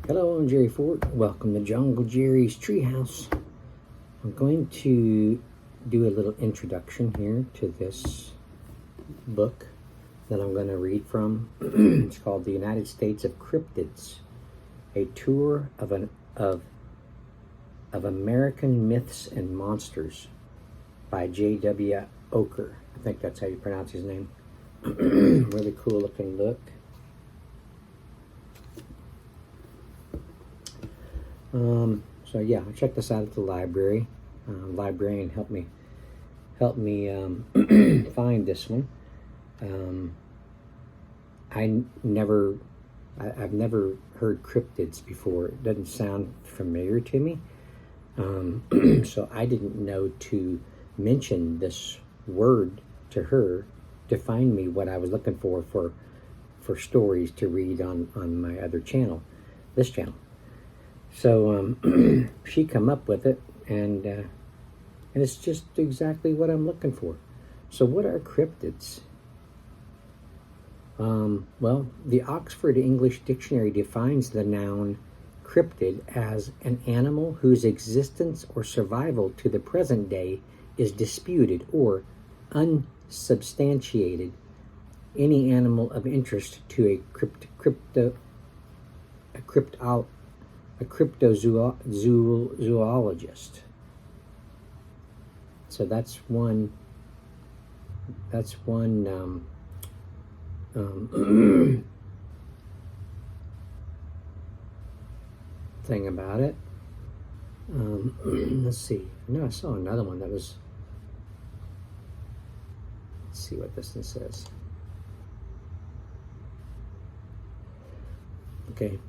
Hello, I'm Jerry Fort. Welcome to Jungle Jerry's Treehouse. I'm going to do a little introduction here to this book that I'm going to read from. It's called The United States of Cryptids, a tour of American myths and monsters by J.W. Ocker. I think that's how you pronounce his name. Really cool looking book. So yeah, I checked this out at the library. Librarian helped me find this one. I've never heard cryptids before. It doesn't sound familiar to me. So I didn't know to mention this word to her to find me what I was looking for stories to read on my other channel, this channel. So she come up with it, and it's just exactly what I'm looking for. So what are cryptids? Well, the Oxford English Dictionary defines the noun cryptid as an animal whose existence or survival to the present day is disputed or unsubstantiated. Any animal of interest to a cryptozoologist. So that's one thing about it. Let's see. No, I saw another one that was. Let's see what this one says. Okay.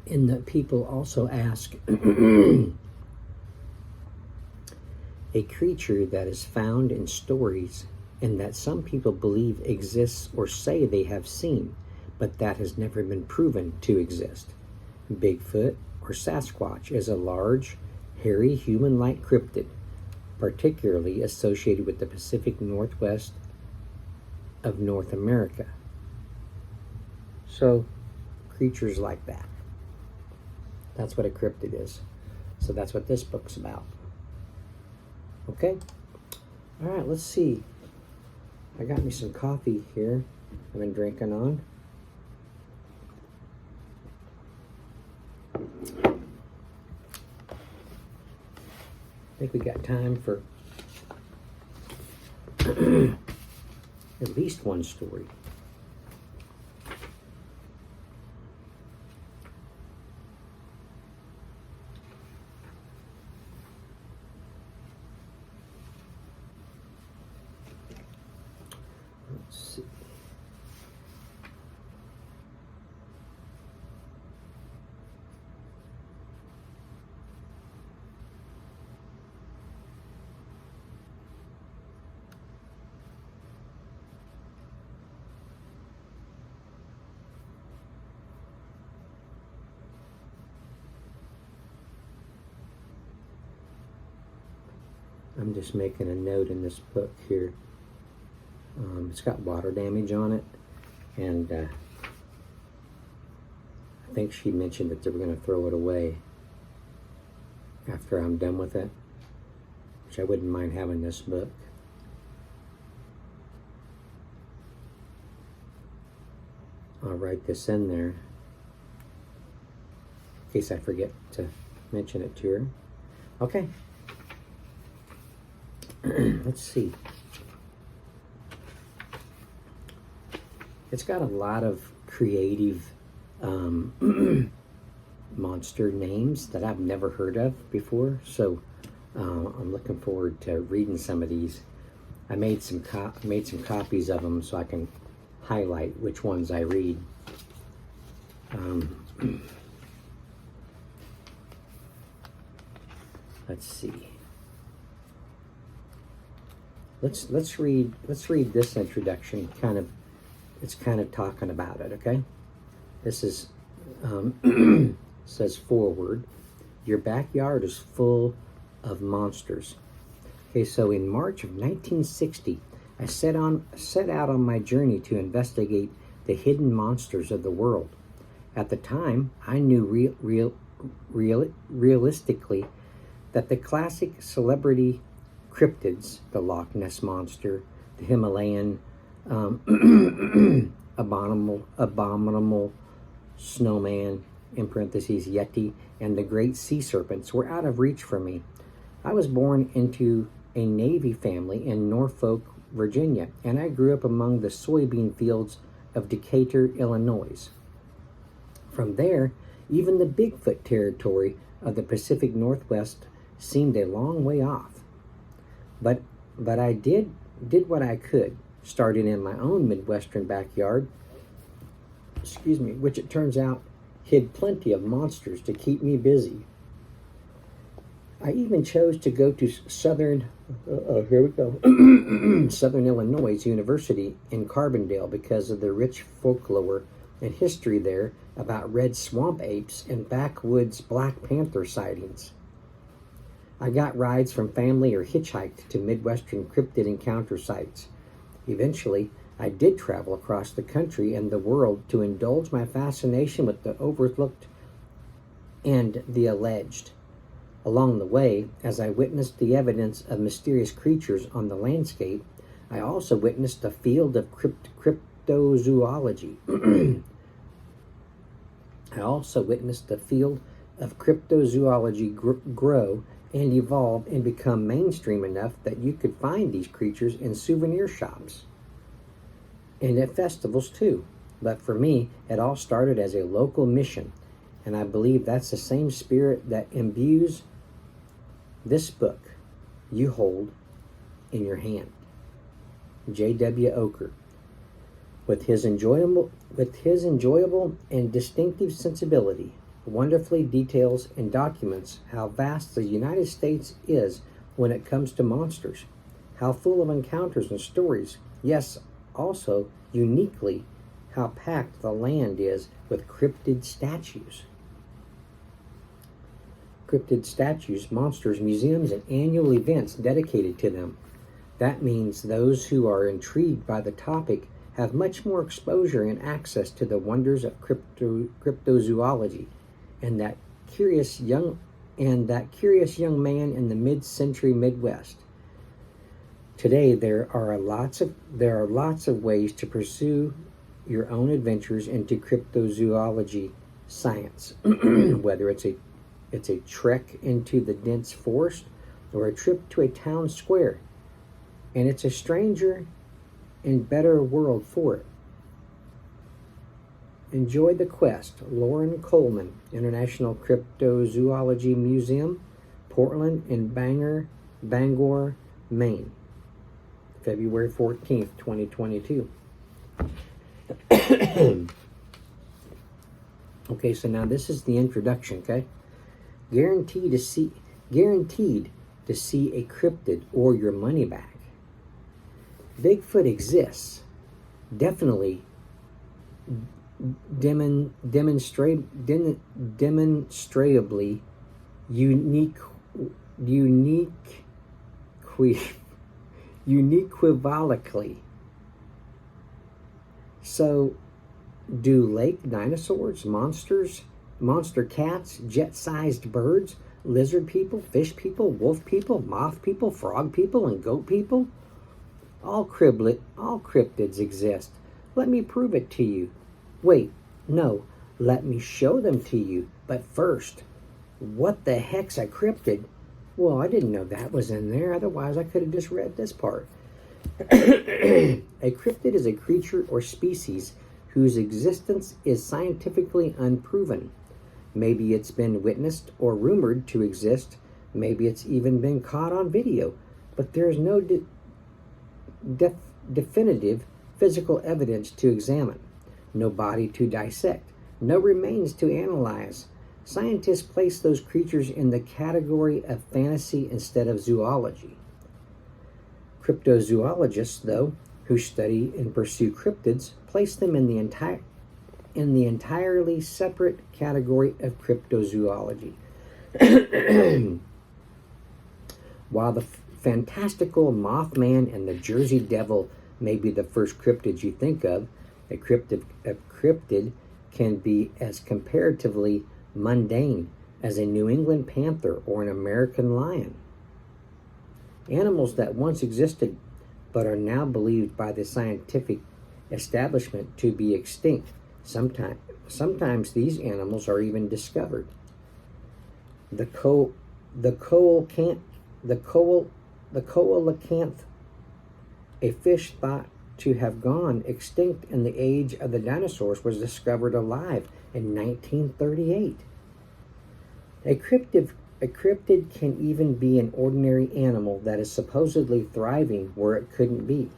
And the people also ask, a creature that is found in stories and that some people believe exists or say they have seen, but that has never been proven to exist. Bigfoot or Sasquatch is a large, hairy, human-like cryptid, particularly associated with the Pacific Northwest of North America. So, creatures like that. That's what a cryptid is. So that's what this book's about. Okay? All right, let's see. I got me some coffee here I've been drinking on. I think we got time for at least one story. Let's see. I'm just making a note in this book here. It's got water damage on it, and I think she mentioned that they were going to throw it away after I'm done with it, which I wouldn't mind having this book. I'll write this in there in case I forget to mention it to her. Okay. Let's see. It's got a lot of creative monster names that I've never heard of before, so I'm looking forward to reading some of these. I made some copies of them so I can highlight which ones I read. Let's see. Let's read this introduction. It's kind of talking about it, okay? This is, says forward, your backyard is full of monsters. Okay, so in March of 1960, I set out on my journey to investigate the hidden monsters of the world. At the time, I knew realistically that the classic celebrity cryptids, the Loch Ness Monster, the Himalayan abominable snowman, in parentheses, Yeti, and the great sea serpents were out of reach for me. I was born into a Navy family in Norfolk, Virginia, and I grew up among the soybean fields of Decatur, Illinois. From there, even the Bigfoot territory of the Pacific Northwest seemed a long way off. But I did what I could, starting in my own Midwestern backyard, which it turns out hid plenty of monsters to keep me busy. I even chose to go to Southern Illinois University in Carbondale because of the rich folklore and history there about red swamp apes and backwoods Black Panther sightings. I got rides from family or hitchhiked to Midwestern cryptid encounter sites. Eventually, I did travel across the country and the world to indulge my fascination with the overlooked and the alleged. Along the way, as I witnessed the evidence of mysterious creatures on the landscape, I also witnessed a field of cryptozoology. Grow and evolve and become mainstream enough that you could find these creatures in souvenir shops and at festivals too. But for me, it all started as a local mission, and I believe that's the same spirit that imbues this book you hold in your hand. J.W. Ocker, with his enjoyable and distinctive sensibility, wonderfully details and documents how vast the United States is when it comes to monsters, how full of encounters and stories, yes, also uniquely how packed the land is with cryptid statues. Cryptid statues, monsters, museums, and annual events dedicated to them. That means those who are intrigued by the topic have much more exposure and access to the wonders of cryptozoology, and that curious young man in the mid-century Midwest. Today, there are lots of ways to pursue your own adventures into cryptozoology science, whether it's a trek into the dense forest or a trip to a town square, and it's a stranger and better world for it. Enjoy the quest. Lauren Coleman, International Cryptozoology Museum, Portland and Bangor, Maine, February 14th, 2022. Okay, so now this is the introduction, okay? Guaranteed to see a cryptid or your money back. Bigfoot exists. Definitely demonstrably uniquely. So, do lake dinosaurs, monster cats, jet-sized birds, lizard people, fish people, wolf people, moth people, frog people, and goat people? All cryptids exist. Let me prove it to you. Wait, no, let me show them to you. But first, what the heck's a cryptid? Well, I didn't know that was in there. Otherwise, I could have just read this part. A cryptid is a creature or species whose existence is scientifically unproven. Maybe it's been witnessed or rumored to exist. Maybe it's even been caught on video. But there is no definitive physical evidence to examine, no body to dissect, no remains to analyze. Scientists place those creatures in the category of fantasy instead of zoology. Cryptozoologists, though, who study and pursue cryptids, place them in the entirely separate category of cryptozoology. While the fantastical Mothman and the Jersey Devil may be the first cryptids you think of, a cryptid can be as comparatively mundane as a New England panther or an American lion. Animals that once existed but are now believed by the scientific establishment to be extinct. Sometimes these animals are even discovered. The coelacanth, a fish thought to have gone extinct in the age of the dinosaurs, was discovered alive in 1938. A cryptid can even be an ordinary animal that is supposedly thriving where it couldn't be,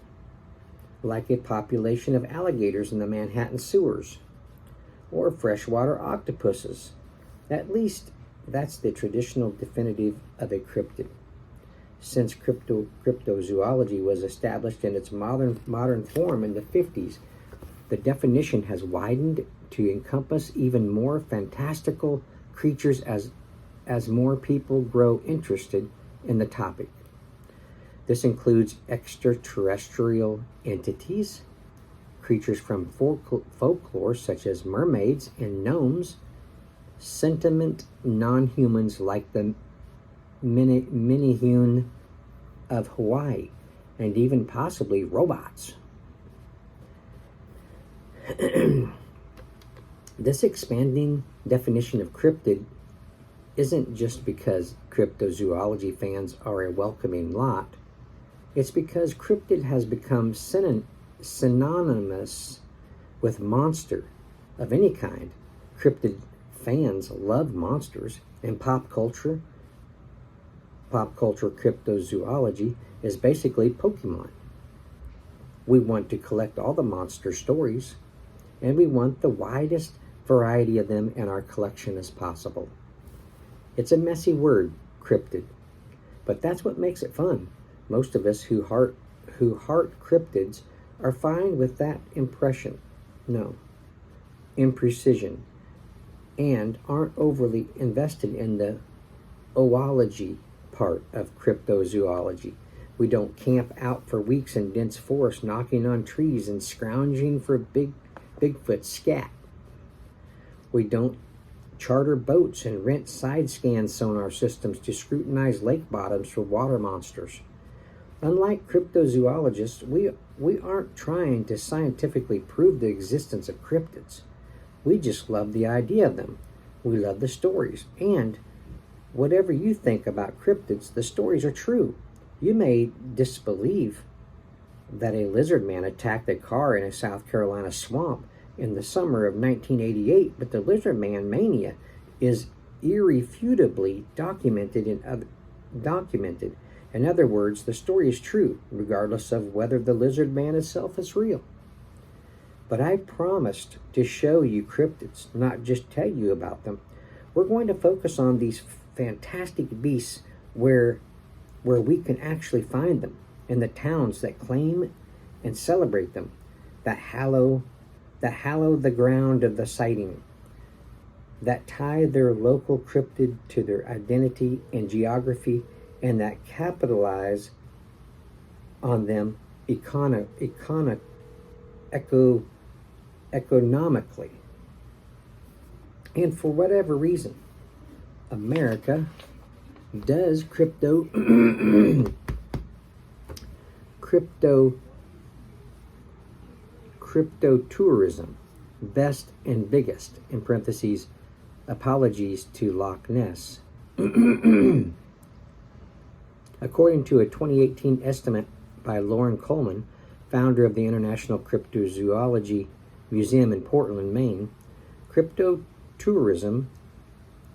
like a population of alligators in the Manhattan sewers, or freshwater octopuses. At least that's the traditional definitive of a cryptid. Since cryptozoology was established in its modern form in the 50s, the definition has widened to encompass even more fantastical creatures as more people grow interested in the topic. This includes extraterrestrial entities, creatures from folklore such as mermaids and gnomes, sentient non-humans like the Minihune of Hawaii, and even possibly robots. This expanding definition of cryptid isn't just because cryptozoology fans are a welcoming lot. It's because cryptid has become synonymous with monster of any kind. Cryptid fans love monsters, and pop culture cryptozoology is basically Pokemon. We want to collect all the monster stories, and we want the widest variety of them in our collection as possible. It's a messy word, cryptid, but that's what makes it fun. Most of us who heart cryptids are fine with that imprecision, and aren't overly invested in the oology part of cryptozoology. We don't camp out for weeks in dense forests, knocking on trees and scrounging for Bigfoot scat. We don't charter boats and rent side-scan sonar systems to scrutinize lake bottoms for water monsters. Unlike cryptozoologists, we aren't trying to scientifically prove the existence of cryptids. We just love the idea of them. We love the stories. And whatever you think about cryptids, the stories are true. You may disbelieve that a lizard man attacked a car in a South Carolina swamp in the summer of 1988, but the lizard man mania is irrefutably documented. In other words, the story is true, regardless of whether the lizard man itself is real. But I promised to show you cryptids, not just tell you about them. We're going to focus on these fantastic beasts where we can actually find them, in the towns that claim and celebrate them, that hallow the ground of the sighting, that tie their local cryptid to their identity and geography, and that capitalize on them economically. And for whatever reason, America does cryptotourism, best and biggest, in parentheses, apologies to Loch Ness. According to a 2018 estimate by Lauren Coleman, founder of the International Cryptozoology Museum in Portland, Maine, cryptotourism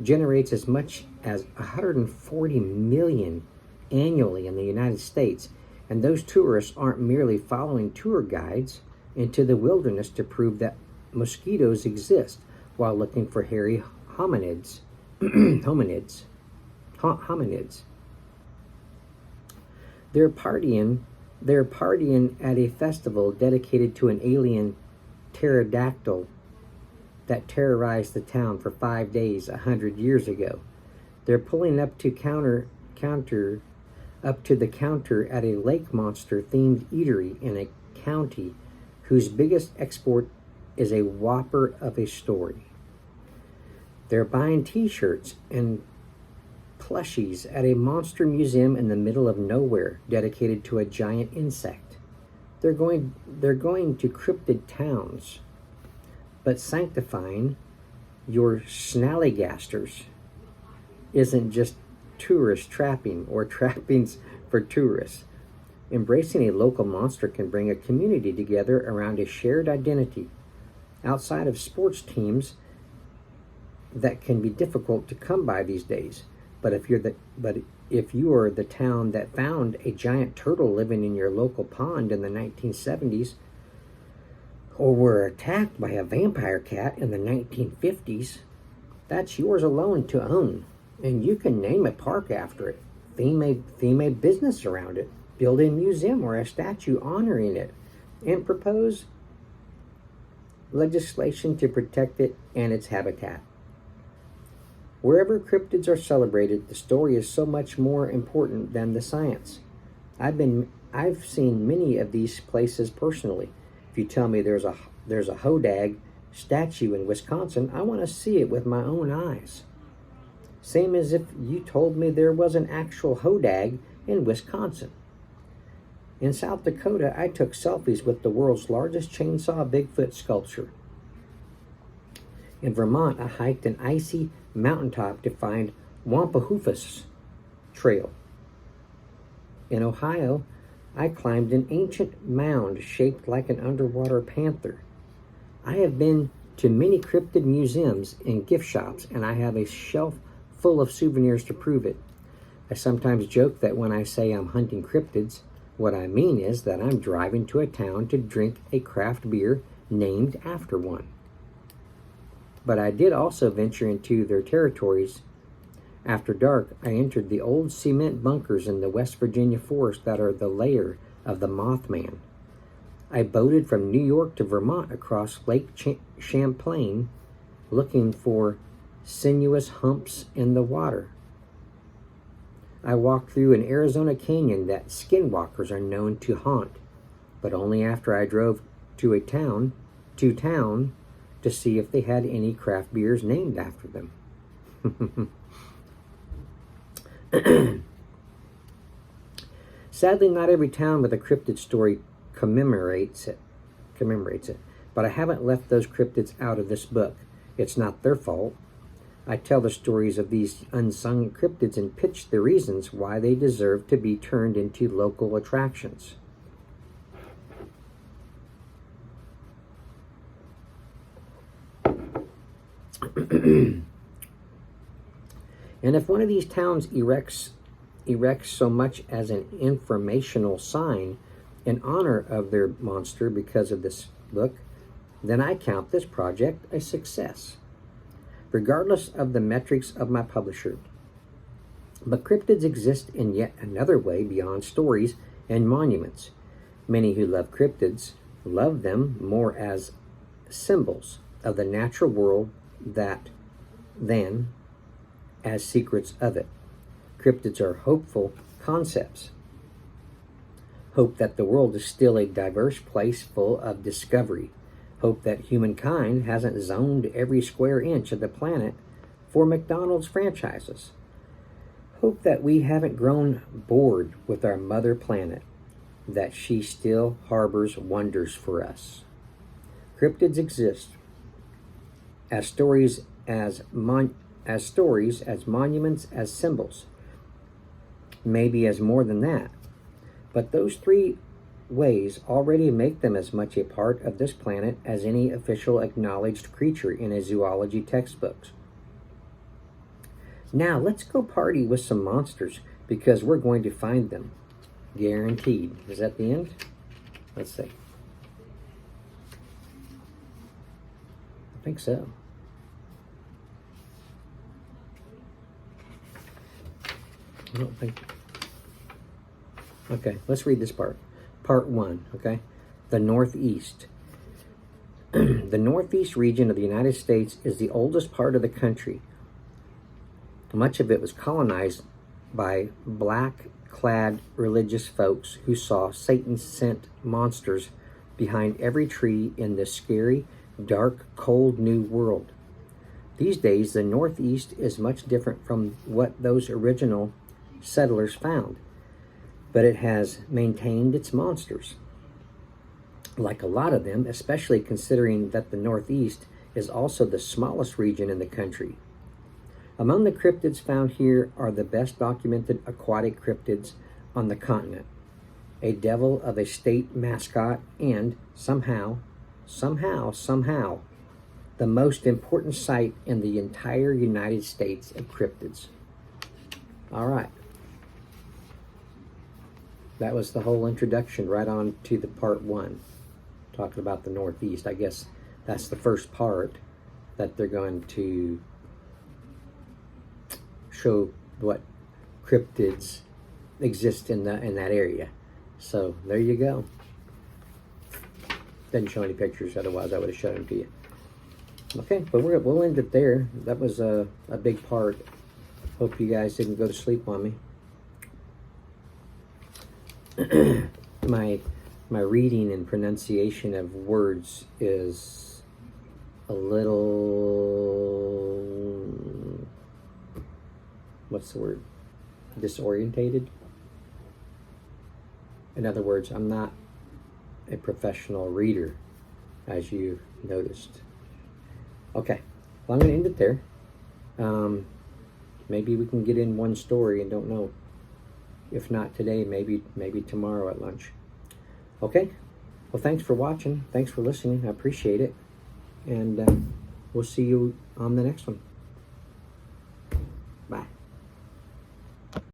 generates as much as $140 million annually in the United States, and those tourists aren't merely following tour guides into the wilderness to prove that mosquitoes exist while looking for hairy hominids. They're partying at a festival dedicated to an alien pterodactyl that terrorized the town for 5 days 100 years ago. They're pulling up to the counter at a lake monster themed eatery in a county whose biggest export is a whopper of a story. They're buying t-shirts and plushies at a monster museum in the middle of nowhere dedicated to a giant insect. They're going to cryptid towns, but sanctifying your snallygasters isn't just tourist trapping or trappings for tourists. Embracing a local monster can bring a community together around a shared identity. Outside of sports teams, that can be difficult to come by these days. But if you are the town that found a giant turtle living in your local pond in the 1970s, or were attacked by a vampire cat in the 1950s, that's yours alone to own. And you can name a park after it, theme a business around it, build a museum or a statue honoring it, and propose legislation to protect it and its habitat. Wherever cryptids are celebrated, the story is so much more important than the science. I've seen many of these places personally. If you tell me there's a hodag statue in Wisconsin, I want to see it with my own eyes. Same as if you told me there was an actual hodag in Wisconsin. In South Dakota, I took selfies with the world's largest chainsaw Bigfoot sculpture. In Vermont, I hiked an icy mountaintop to find Wampahoofus Trail. In Ohio, I climbed an ancient mound shaped like an underwater panther. I have been to many cryptid museums and gift shops, and I have a shelf full of souvenirs to prove it. I sometimes joke that when I say I'm hunting cryptids, what I mean is that I'm driving to a town to drink a craft beer named after one. But I did also venture into their territories. After dark, I entered the old cement bunkers in the West Virginia forest that are the lair of the Mothman. I boated from New York to Vermont across Lake Champlain, looking for sinuous humps in the water. I walked through an Arizona canyon that skinwalkers are known to haunt, but only after I drove to town to see if they had any craft beers named after them. Sadly, not every town with a cryptid story commemorates it, but I haven't left those cryptids out of this book. It's not their fault. I tell the stories of these unsung cryptids and pitch the reasons why they deserve to be turned into local attractions. And if one of these towns erects so much as an informational sign in honor of their monster because of this book, then I count this project a success, regardless of the metrics of my publisher. But cryptids exist in yet another way beyond stories and monuments. Many who love cryptids love them more as symbols of the natural world than as secrets of it. Cryptids are hopeful concepts. Hope that the world is still a diverse place full of discovery. Hope that humankind hasn't zoned every square inch of the planet for McDonald's franchises. Hope that we haven't grown bored with our mother planet, that she still harbors wonders for us. Cryptids exist as stories, as monuments, as symbols, maybe as more than that. But those three ways already make them as much a part of this planet as any official acknowledged creature in a zoology textbook. Now let's go party with some monsters, because we're going to find them. Guaranteed. Is that the end? Let's see. I think so. I don't think. Okay, let's read this part. Part 1, okay? The Northeast. The Northeast region of the United States is the oldest part of the country. Much of it was colonized by black-clad religious folks who saw Satan-sent monsters behind every tree in the scary dark, cold new world. These days, the Northeast is much different from what those original settlers found, but it has maintained its monsters. Like a lot of them, especially considering that the Northeast is also the smallest region in the country. Among the cryptids found here are the best documented aquatic cryptids on the continent. A devil of a state mascot and somehow, the most important site in the entire United States of cryptids. All right. That was the whole introduction right on to the part 1, talking about the Northeast. I guess that's the first part that they're going to show what cryptids exist in that area. So there you go. Didn't show any pictures, otherwise I would have shown them to you. Okay, but we'll end it there. That was a big part. Hope you guys didn't go to sleep on me. My reading and pronunciation of words is a little, what's the word? Disorientated. In other words, I'm not a professional reader, as you noticed. Okay, well, I'm going to end it there. Maybe we can get in one story, and don't know. If not today, maybe tomorrow at lunch. Okay, well, thanks for watching. Thanks for listening. I appreciate it. And we'll see you on the next one. Bye.